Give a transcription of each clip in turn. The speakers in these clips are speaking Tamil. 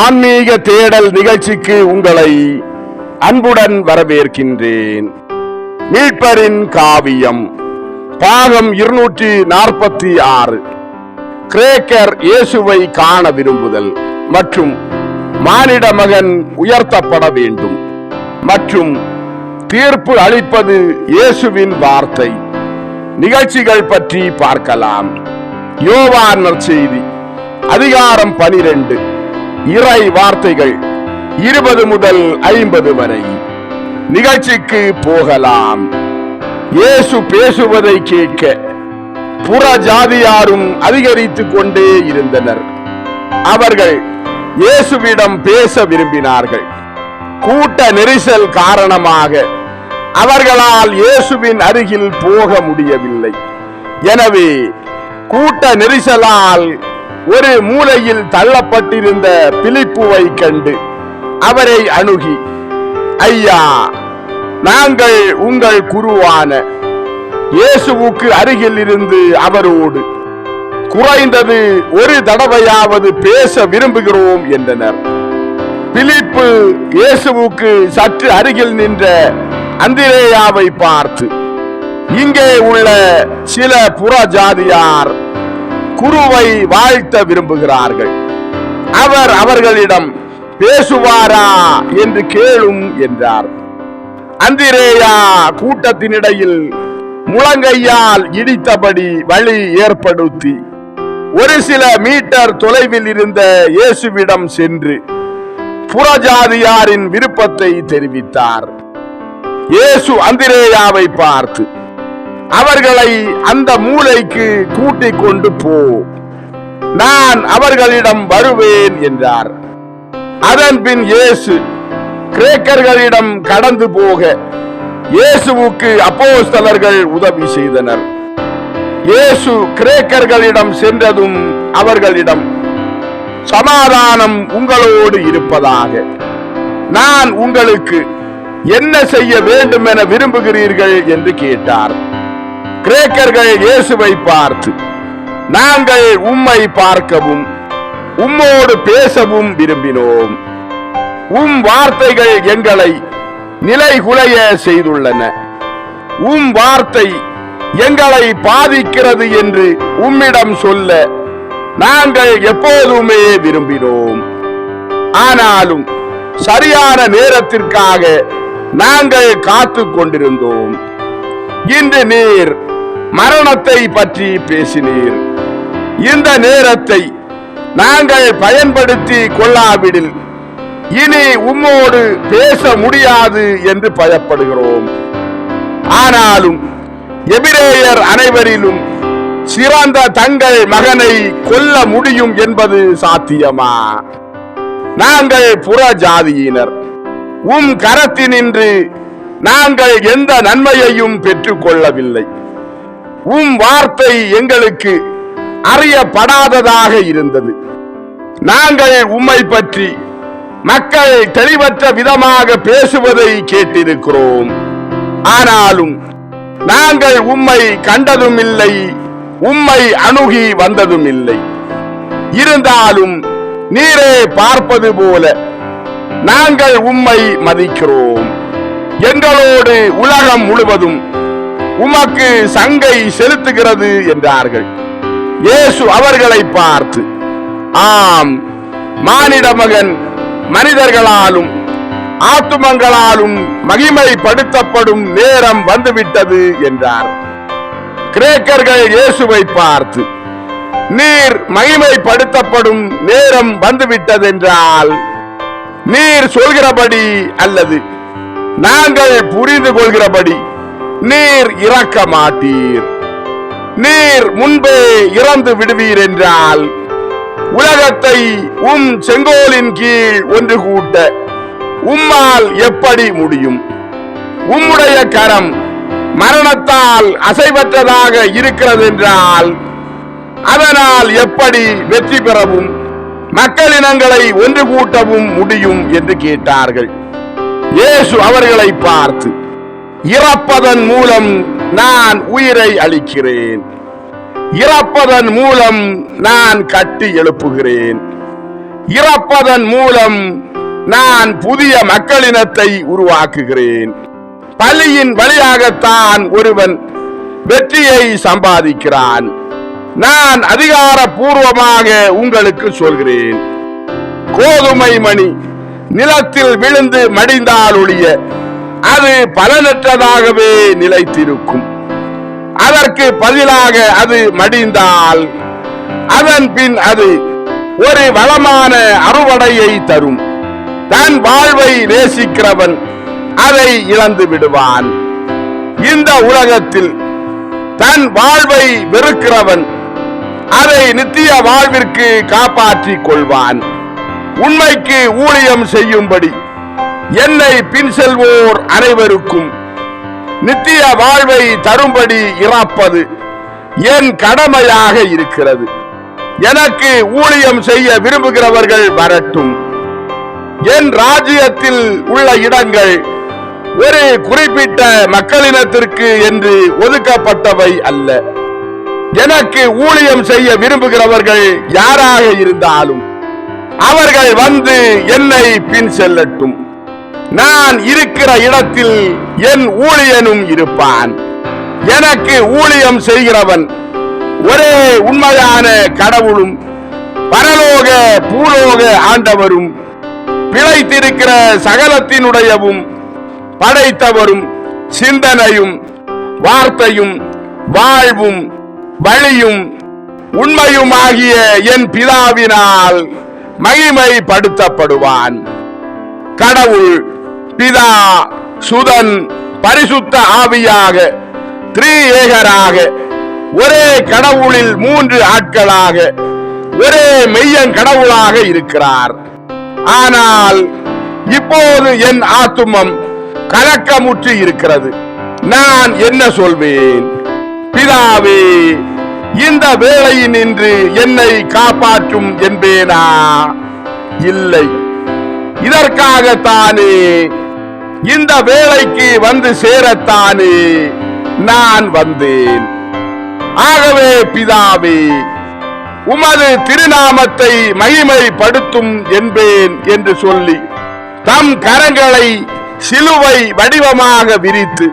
ஆன்மீக தேடல் நிகழ்ச்சிக்கு உங்களை அன்புடன் வரவேற்கின்றேன். மீட்பரின் காவியம் பாகம் 246 கிரேக்கர் இயேசுவை காண விரும்புதல் மற்றும் மானிட மகன் உயர்த்தப்பட வேண்டும் மற்றும் தீர்ப்பு அளிப்பது இயேசுவின் வார்த்தை நிகழ்ச்சிகள் பற்றி பார்க்கலாம். யோவான் நற்செய்தி அதிகாரம் 12 இறை வார்த்தைகள் 20 முதல் 50 வரை. நிகழ்ச்சிக்கு போகலாம். இயேசு பேசுவதை கேட்க புற ஜாதியாரும் அதிகரித்துக் கொண்டே இருந்தனர். அவர்கள் இயேசுவிடம் பேச விரும்பினார்கள். கூட்ட நெரிசல் காரணமாக அவர்களால் இயேசுவின் அருகில் போக முடியவில்லை. எனவே கூட்ட நெரிசலால் ஒரு மூலையில் தள்ளப்பட்டிருந்த பிலிப்புவை கண்டு அவரை அணுகி, ஐயா, நாங்கள் உங்கள் குருவான இயேசுவுக்கு அருகில் இருந்து அவரோடு குறைந்தது ஒரு தடவையாவது பேச விரும்புகிறோம் என்றனர். பிலிப்பு இயேசுவுக்கு சற்று அருகில் நின்ற அந்திரேயாவை பார்த்து, இங்கே உள்ள சில புற ஜாதியார் குருவை வாழ்த்த விரும்புகிறார்கள். அவர் அவர்களிடம் பேசுவாரா என்று கேளும் என்றார். அந்திரேயா கூட்டத்தினிடையில் முழங்கையால் இடித்தபடி வழி ஏற்படுத்தி ஒரு சில மீட்டர் தொலைவில் இருந்த இயேசுவிடம் சென்று புறஜாதியாரின் விருப்பத்தை தெரிவித்தார். இயேசு அந்திரேயாவை பார்த்து, அவர்களை அந்த மூலைக்கு கூட்டிக் கொண்டு போ, நான் அவர்களிடம் வருவேன் என்றார். அதன் பின் இயேசு கிரேக்கர்களிடம் கடந்து போக இயேசுவுக்கு அப்போஸ்தலர்கள் உதவி செய்தனர். இயேசு கிரேக்கர்களிடம் சென்றதும் அவர்களிடம், சமாதானம் உங்களோடு இருப்பதாக. நான் உங்களுக்கு என்ன செய்ய வேண்டும் என விரும்புகிறீர்கள் என்று கேட்டார். கிரேக்கர்கள் இயேசுவை பார்த்து, நாங்கள் உம்மை பார்க்கவும் உம்மோடு பேசவும் விரும்பினோம். வார்த்தைகள் எங்களை நிலைகுலைய செய்துள்ளன. வார்த்தை எங்களை பாதிக்கிறது என்று உம்மிடம் சொல்ல நாங்கள் எப்போதுமே விரும்பினோம். ஆனாலும் சரியான நேரத்திற்காக நாங்கள் காத்து கொண்டிருந்தோம். இன்று நீர் மரணத்தை பற்றி பேசினீர். இந்த நேரத்தை நாங்கள் பயன்படுத்தி கொள்ளாவிடில் இனி உம்மோடு பேச முடியாது என்று பயப்படுகிறோம். ஆனாலும் எபிரேயர் அனைவரிலும் சிறந்த தங்கள் மகனை கொல்ல முடியும் என்பது சாத்தியமா? நாங்கள் புற ஜாதியினர். கரத்தினின்று நாங்கள் எந்த நன்மையையும் பெற்றுக் கொள்ளவில்லை. வார்த்தை எங்களுக்கு அறியப்படாததாக இருந்தது. நாங்கள் உம்மை பற்றி மக்கள் தெளிவற்ற விதமாக பேசுவதை கேட்டிருக்கிறோம். ஆனாலும் நாங்கள் உம்மை கண்டதும் இல்லை, உம்மை அணுகி வந்ததும் இல்லை. இருந்தாலும் நீரே பார்ப்பது போல நாங்கள் உம்மை மதிக்கிறோம். எங்களோடு உலகம் முழுவதும் உமக்கு சங்கை செலுத்துகிறது என்றார்கள். இயேசு அவர்களை பார்த்து, ஆம், மானிட மகன் மனிதர்களாலும் ஆத்துமங்களாலும் மகிமைப்படுத்தப்படும் நேரம் வந்துவிட்டது என்றார். கிரேக்கர்கள் இயேசுவை பார்த்து, நீர் மகிமைப்படுத்தப்படும் நேரம் வந்துவிட்டதென்றால் நீர் சொல்கிறபடி அல்லது நாங்கள் புரிந்து கொள்கிறபடி நீர் இறக்க மாட்டீர். நீர் முன்பே இறந்து விடுவீர் என்றால் உலகத்தை செங்கோலின் கீழ் ஒன்று கூட்ட உம்மால் எப்படி முடியும்? உம்முடைய கரம் மரணத்தால் அசைவற்றதாக இருக்கிறது என்றால் அதனால் எப்படி வெற்றி பெறவும் மக்களினங்களை ஒன்று கூட்டவும் முடியும் என்று கேட்டார்கள். இயேசு அவர்களை பார்த்து, இறப்பதன் மூலம் நான் உயிரை அளிக்கிறேன், இறப்பதன் மூலம் நான் கட்டி எழுப்புகிறேன். இறப்பதன் மூலம் நான் புதிய மக்களினத்தை உருவாக்குகிறேன். பலியின் வழியாகத்தான் ஒருவன் வெற்றியை சம்பாதிக்கிறான். நான் அதிகாரப்பூர்வமாக உங்களுக்கு சொல்கிறேன், கோதுமை மணி நிலத்தில் விழுந்து மடிந்தால் ஒழிய அது பலனற்றதாகவே நிலைத்திருக்கும். அதற்கு பதிலாக அது மடிந்தால் அதன் பின் அது ஒரு வளமான அறுவடையை தரும். தன் வாழ்வை நேசிக்கிறவன் அதை இழந்து விடுவான். இந்த உலகத்தில் தன் வாழ்வை வெறுக்கிறவன் அதை நித்திய வாழ்விற்கு காப்பாற்றிக் கொள்வான். உண்மைக்கு ஊழியம் செய்யும்படி என்னை பின் செல்வோர் அனைவருக்கும் நித்திய வாழ்வை தரும்படி இறப்பது என் கடமையாக இருக்கிறது. எனக்கு ஊழியம் செய்ய விரும்புகிறவர்கள் வரட்டும். என் ராஜ்யத்தில் உள்ள இடங்கள் ஒரு குறிப்பிட்ட மக்களினத்திற்கு என்று ஒதுக்கப்பட்டவை அல்ல. எனக்கு ஊழியம் செய்ய விரும்புகிறவர்கள் யாராக இருந்தாலும் அவர்கள் வந்து என்னை பின் செல்லட்டும். நான் இருக்கிற இடத்தில் என் ஊழியனும் இருப்பான். எனக்கு ஊழியம் செய்கிறவன் ஒரே உண்மையான கடவுளும் பரலோக பூலோக ஆண்டவரும் பிழைத்திருக்கிற சகலத்தினுடையவும் படைத்தவரும் சிந்தனையும் வார்த்தையும் வாழ்வும் வழியும் உண்மையுமாகிய என் பிதாவினால் மகிமைப்படுத்தப்படுவான். கடவுள் பிதா சுதன் பரிசுத்த ஆவியாக திரியேகராக ஒரே கடவுளில் 3 ஆட்களாக ஒரே மெய்யன் கடவுளாக இருக்கிறார். ஆனால் இப்போது என் ஆத்துமம் கலக்கமுற்று இருக்கிறது. நான் என்ன சொல்வேன்? பிதாவே, இந்த வேளையினின்று என்னை காப்பாற்றும் என்பேனா? இல்லை. இதற்காகத்தானே, இந்த வேளைக்கு வந்து சேரத்தானே நான் வந்தேன். ஆகவே பிதாவே, உமது திருநாமத்தை மகிமைப்படுத்தும் என்பேன் என்று சொல்லி தம் கரங்களை சிலுவை வடிவமாக விரித்து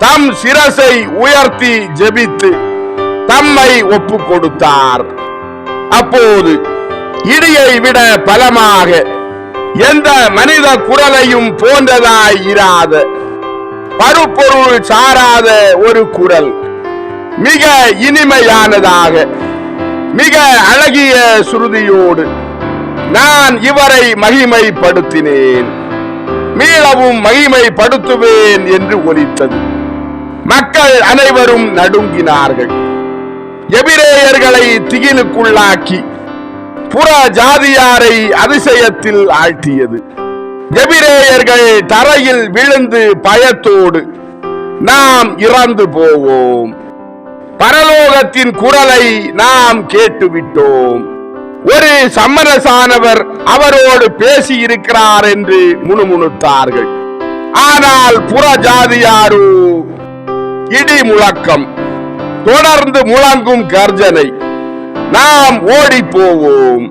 தம் சிரசை உயர்த்தி ஜெபித்து தம்மை ஒப்பு கொடுத்தார். அப்போது இடியை விட பலமாக எந்த மனித குரலையும் போன்றதாய் இராத பருப்பொருள் சாராத ஒரு குரல் மிக இனிமையானதாக மிக அழகிய சுருதியோடு நான் இவரை மகிமைப்படுத்தினேன், மீளவும் மகிமைப்படுத்துவேன் என்று ஒலித்தது. மக்கள் அனைவரும் நடுங்கினார்கள். எபிரேயர்களை திகிலுக்குள்ளாக்கி புற ஜாதியாரை அதிசயத்தில் ஆழ்த்தியது. எபிரேயர்கள் தரையில் விழுந்து பயத்தோடு நாம் இறந்து போவோம், பரலோகத்தின் குரலை நாம் கேட்டுவிட்டோம், ஒரு சம்மரசானவர் அவரோடு பேசி இருக்கிறார் என்று முணுமுணுத்தார்கள். ஆனால் புற ஜாதியாரோ இடி முழக்கம், தொடர்ந்து முழங்கும் கர்ஜனை, நாம் ஓடி போவோம்,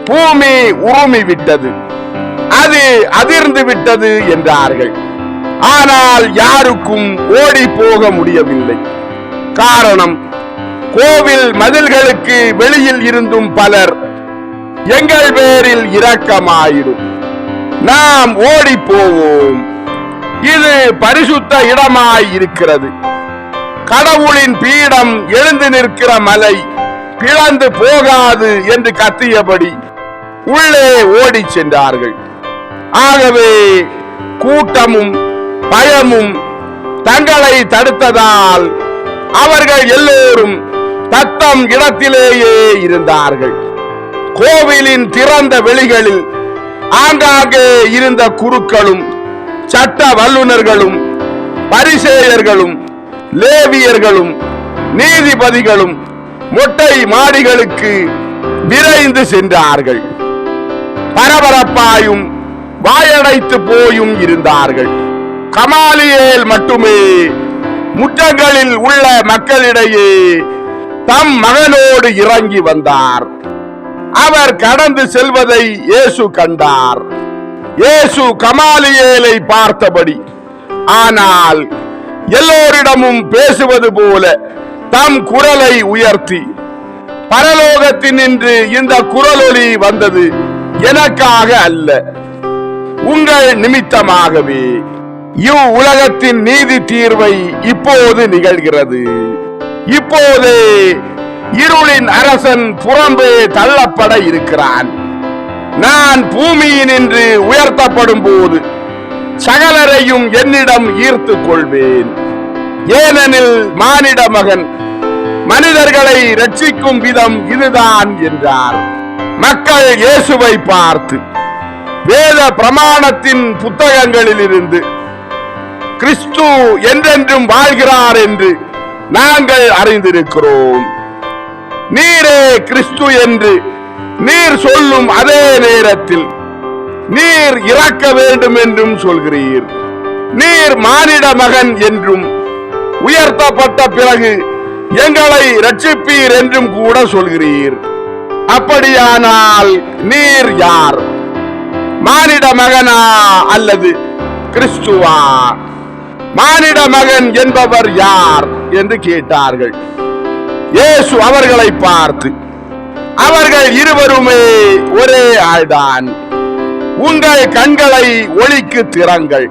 பூமி உருமி விட்டது, அது அதிர்ந்து விட்டது என்றார்கள். ஆனால் யாருக்கும் ஓடி போக முடியவில்லை. காரணம், கோவில் மதில்களுக்கு வெளியில் இருந்தும் பலர் எங்கள் பேரில் இரக்கமாயிடும், நாம் ஓடி போவோம், இது பரிசுத்த இடமாய் இருக்கிறது, கடவுளின் பீடம் எழுந்து நிற்கிற மலை பிளந்து போகாது என்று கத்தியபடி உள்ளே ஓடி சென்றார்கள். ஆகவே கூட்டமும் பயமும் தங்களை தடுத்ததால் அவர்கள் எல்லோரும் தத்தம் இடத்திலேயே இருந்தார்கள். கோவிலின் திறந்த வெளிகளில் ஆங்காங்கே இருந்த குருக்களும் சட்ட வல்லுநர்களும் பரிசேயர்களும் லேவியர்களும் நீதிபதிகளும் மொட்டை மாடிகளுக்கு விரைந்து சென்றார்கள். பரபரப்பாயும் வாயடைத்து போயும் இருந்தார்கள். கமாலியேல் மட்டுமே முற்றங்களில் உள்ள மக்களிடையே தம் மகனோடு இறங்கி வந்தார். அவர் கடந்து செல்வதை இயேசு கண்டார். இயேசு கமாலியேலை பார்த்தபடி, ஆனால் எல்லோரிடமும் பேசுவது போல தம் குரலை உயர்த்தி, பரலோகத்தினின்று இந்த குரலொலி வந்தது எனக்காக அல்ல, உங்கள் நிமித்தமாகவே. இவ்வுலகத்தின் நீதி தீர்வை இப்போது நிகழ்கிறது. இப்போதே இருளின் அரசன் புறம்பே தள்ளப்பட இருக்கிறான். நான் பூமியினின்று உயர்த்தப்படும் போது சகலரையும் என்னிடம் ஈர்த்து கொள்வேன். ஏனெனில் மானிட மகன் மனிதர்களை ரட்சிக்கும் விதம் இதுதான் என்றார். மக்கள் இயேசுவை பார்த்து, வேத பிரமாணத்தின் புத்தகங்களில் இருந்து கிறிஸ்து என்றென்றும் வாழ்கிறார் என்று நாங்கள் அறிந்திருக்கிறோம். நீரே கிறிஸ்து என்று நீர் சொல்லும் அதே நேரத்தில் நீர் இறக்க வேண்டும் என்றும் சொல்கிறீர். நீர் மானிட மகன் என்றும் உயர்த்தப்பட்ட பிறகு எங்களை ரட்சிப்பீர் என்றும் கூட சொல்கிறீர். அப்படியானால் நீர் யார்? மானிட மகனா அல்லது கிறிஸ்துவா? மானிட மகன் என்பவர் யார் என்று கேட்டார்கள். இயேசு அவர்களை பார்த்து, அவர்கள் இருவருமே ஒரே ஆள்தான். உங்கள் கண்களை ஒளிக்கு திறங்கள்.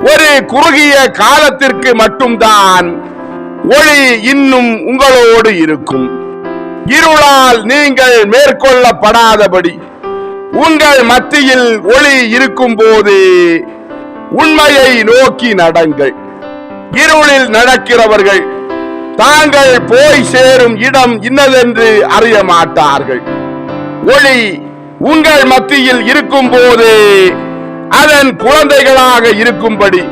ஒரு குறுகிய காலத்திற்கு மட்டும்தான் ஒளி இன்னும் உங்களோடு இருக்கும். இருளால் நீங்கள் மேற்கொள்ளப்படாதபடி உங்கள் மத்தியில் ஒளி இருக்கும் போது உண்மையை நோக்கி நடங்கள். இருளில் நடக்கிறவர்கள் தாங்கள் போய் சேரும் இடம் இன்னதென்று அறிய மாட்டார்கள். ஒளி உங்கள் மத்தியில் இருக்கும் போது அதன் குழந்தைகளாக இருக்கும்படி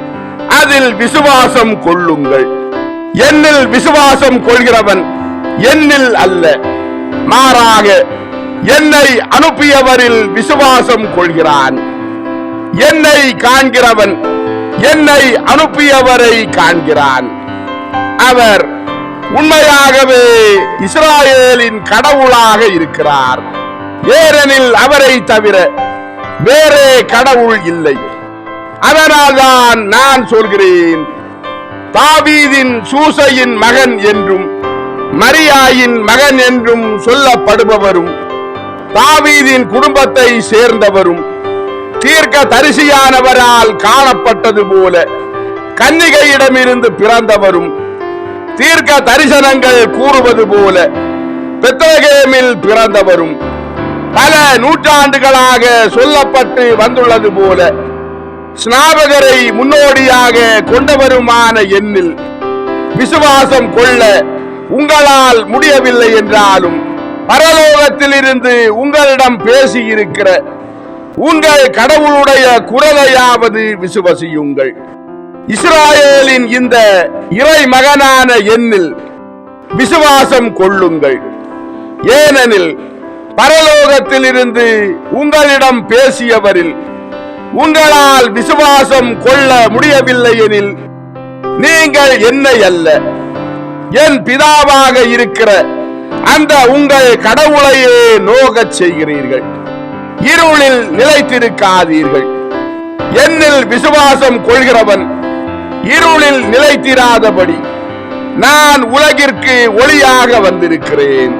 அதில் விசுவாசம் கொள்ளுங்கள். என்னில் விசுவாசம் கொள்கிறவன் என்னில் அல்ல, மாறாக என்னை அனுப்பியவரில் விசுவாசம் கொள்கிறான். என்னை காண்கிறவன் என்னை அனுப்பியவரை காண்கிறான். அவர் உண்மையாகவே இஸ்ராயேலின் கடவுளாக இருக்கிறார். ஏனெனில் அவரை தவிர வேறே கடவுள் இல்லை. அதனால்தான் நான் சொல்கிறேன், தாவீதின் சூசையின் மகன் என்றும் மரியாயின் மகன் என்றும் சொல்லப்படுபவரும் தாவீதின் குடும்பத்தை சேர்ந்தவரும் தீர்க்க தரிசியானவரால் காணப்பட்டது போல கன்னிகையிடமிருந்து பிறந்தவரும் தீர்க்க தரிசனங்கள் கூறுவது போல பெத்லகேமில் பிறந்தவரும் பல நூற்றாண்டுகளாக சொல்லப்பட்டு வந்துள்ளது போல ஸ்நாபகரை முன்னோடியாக கொண்டவருமான என்னில் விசுவாசம் கொள்ள உங்களால் முடியவில்லை என்றாலும், பரலோகத்தில் இருந்து உங்களிடம் பேசியிருக்கிற உங்கள் கடவுளுடைய குரலையாவது விசுவசியுங்கள். இஸ்ராயேலின் இந்த இறை மகனான என்னில் விசுவாசம் கொள்ளுங்கள். ஏனெனில் பரலோகத்தில் இருந்து உங்களிடம் பேசியவரில் உங்களால் விசுவாசம் கொள்ள முடியவில்லை எனில் நீங்கள் என்னை அல்ல, என் பிதாவாக இருக்கிற அந்த உங்கள் கடவுளையே நோகச் செய்கிறீர்கள். இருளில் நிலைத்திருக்காதீர்கள். என்னில் விசுவாசம் கொள்கிறவன் இருளில் நிலைத்திராதபடி நான் உலகிற்கு ஒளியாக வந்திருக்கிறேன்.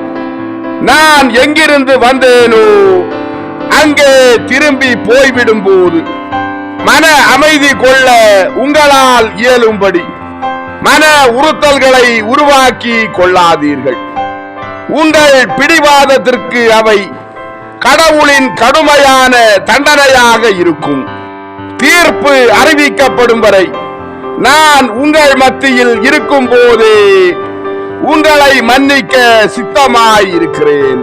நான் எங்கிருந்து வந்தேனோ அங்கே திரும்பி போய்விடும் போது மன அமைதி கொள்ள உங்களால் இயலும்படி மன உறுத்தல்களை உருவாக்கி கொள்ளாதீர்கள். உங்கள் பிடிவாதத்திற்கு அவை கடவுளின் கடுமையான தண்டனையாக இருக்கும். தீர்ப்பு அறிவிக்கப்படும் வரை நான் உங்கள் மத்தியில் இருக்கும் போதே உங்களை மன்னிக்க சித்தமாய் இருக்கிறேன்.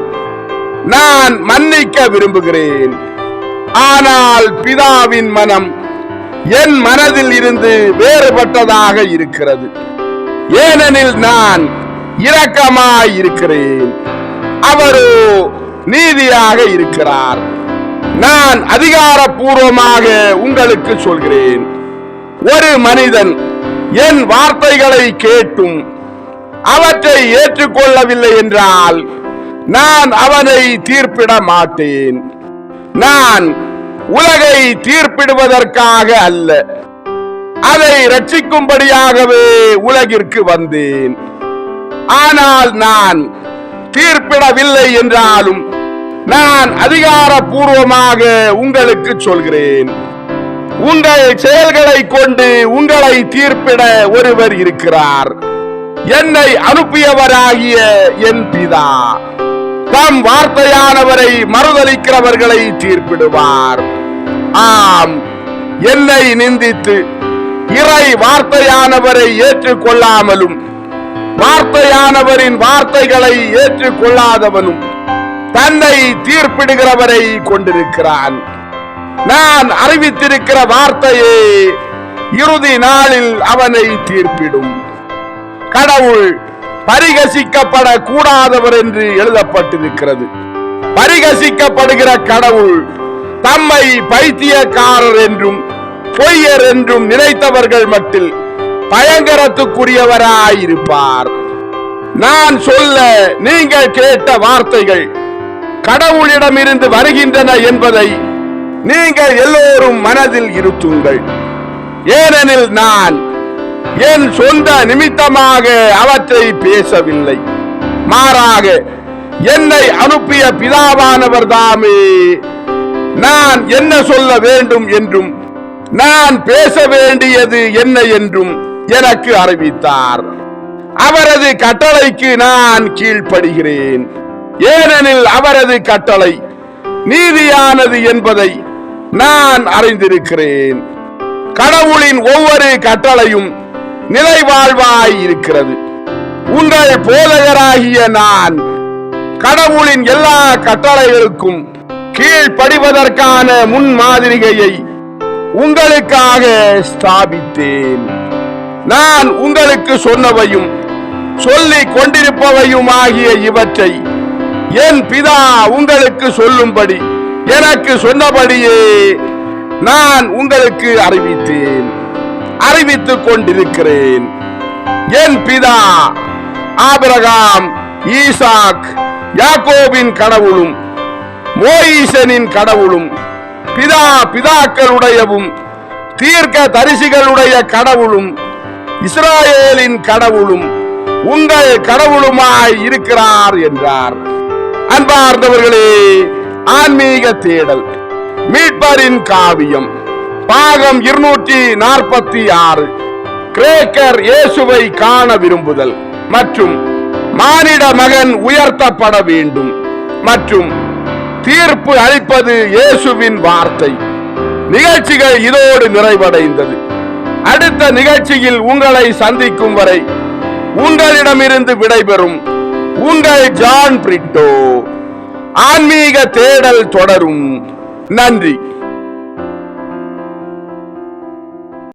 நான் மன்னிக்க விரும்புகிறேன். ஆனால் பிதாவின் மனம் என் மனதில் இருந்து வேறுபட்டதாக இருக்கிறது. ஏனெனில் நான் இரக்கமாய் இருக்கிறேன், அவரோ நீதியாக இருக்கிறார். நான் அதிகாரப்பூர்வமாக உங்களுக்கு சொல்கிறேன், ஒரு மனிதன் என் வார்த்தைகளை கேட்டும் அவற்றை ஏற்றுக்கொள்ளவில்லை என்றால் நான் அவனை தீர்ப்பிட மாட்டேன். நான் உலகை தீர்ப்பிடுவதற்காக அல்ல, அதை ரட்சிக்கும்படியாகவே உலகிற்கு வந்தேன். ஆனால் நான் தீர்ப்பிடவில்லை என்றாலும் நான் அதிகாரப்பூர்வமாக உங்களுக்கு சொல்கிறேன். உங்கள் செயல்களை கொண்டு உங்களை தீர்ப்பிட ஒருவர் இருக்கிறார், என்னை அனுப்பியவராகிய என் பிதா. தம் வார்த்தையானவரை மறுதலிக்கிறவர்களை தீர்ப்பிடுவார். ஆம், என்னை நிந்தித்து இறை வார்த்தையானவரை ஏற்றுக்கொள்ளாமலும் வார்த்தையானவரின் வார்த்தைகளை ஏற்றுக்கொள்ளாதவனும் தன்னை தீர்ப்பிடுகிறவரை கொண்டிருக்கிறான். நான் அறிவித்திருக்கிற வார்த்தையே இறுதி நாளில் அவனை தீர்ப்பிடும். கடவுள் பரிகசிக்கப்பட கூடாதவர் என்று எழுதப்பட்டிருக்கிறது. பரிகசிக்கப்படுகிற கடவுள் தம்மை பைத்தியக்காரர் என்றும் பொய்யர் என்றும் நினைத்தவர்கள் மட்டில் பயங்கரத்துக்குரியவராயிருப்பார். நான் சொல்ல நீங்கள் கேட்ட வார்த்தைகள் கடவுளிடமிருந்து வருகின்றன என்பதை நீங்கள் எல்லோரும் மனதில் இருத்துங்கள். ஏனெனில் நான் என் சொந்த நிமித்தமாக அவற்றை பேசவில்லை, மாறாக என்னை அனுப்பிய பிதாவானவர் தாமே நான் என்ன சொல்ல வேண்டும் என்றும் நான் பேச வேண்டியது என்ன என்றும் எனக்கு அறிவித்தார். அவரது கட்டளைக்கு நான் கீழ்ப்படுகிறேன், ஏனெனில் அவரது கட்டளை நீதியானது என்பதை நான் அறிந்திருக்கிறேன். கடவுளின் ஒவ்வொரு கட்டளையும் நிலைவாழ்வாய் இருக்கிறது. உங்கள் போதகராகிய நான் கடவுளின் எல்லா கட்டளைகளுக்கும் கீழ்ப்படிவதற்கான முன்மாதிரிகையை உங்களுக்காக ஸ்தாபித்தேன். நான் உங்களுக்கு சொன்னவையும் சொல்லிக் கொண்டிருப்பவையும் ஆகிய இவற்றை என் பிதா உங்களுக்கு சொல்லும்படி எனக்கு சொன்னபடியே நான் உங்களுக்கு அறிவித்துக் கொண்டிருக்கிறேன். என் பிதா ஆபிரகாம், ஈசாக், யாக்கோபின் கடவுளும் மோயிசனின் கடவுளும் பிதாக்களுடையவும் தீர்க்க தரிசிகளுடைய கடவுளும் இஸ்ராயேலின் கடவுளும் உங்கள் கடவுளுமாய் இருக்கிறார் என்றார். அன்பார்ந்தவர்களே, ஆன்மீக தேடல் மீட்பரின் காவியம் பாகம் 246 கிரேக்கர் இயேசுவை காண விரும்புதல் மற்றும் மானிட மகன் உயர்த்தப்பட வேண்டும் மற்றும் தீர்ப்பு அளிப்பது இயேசுவின் வார்த்தை நிகழ்ச்சிகள் இதோடு நிறைவடைந்தது. அடுத்த நிகழ்ச்சியில் உங்களை சந்திக்கும் வரை உங்களிடமிருந்து விடைபெறும் உங்கள் ஜான் பிரிட்டோ. ஆன்மீக தேடல் தொடரும். நன்றி.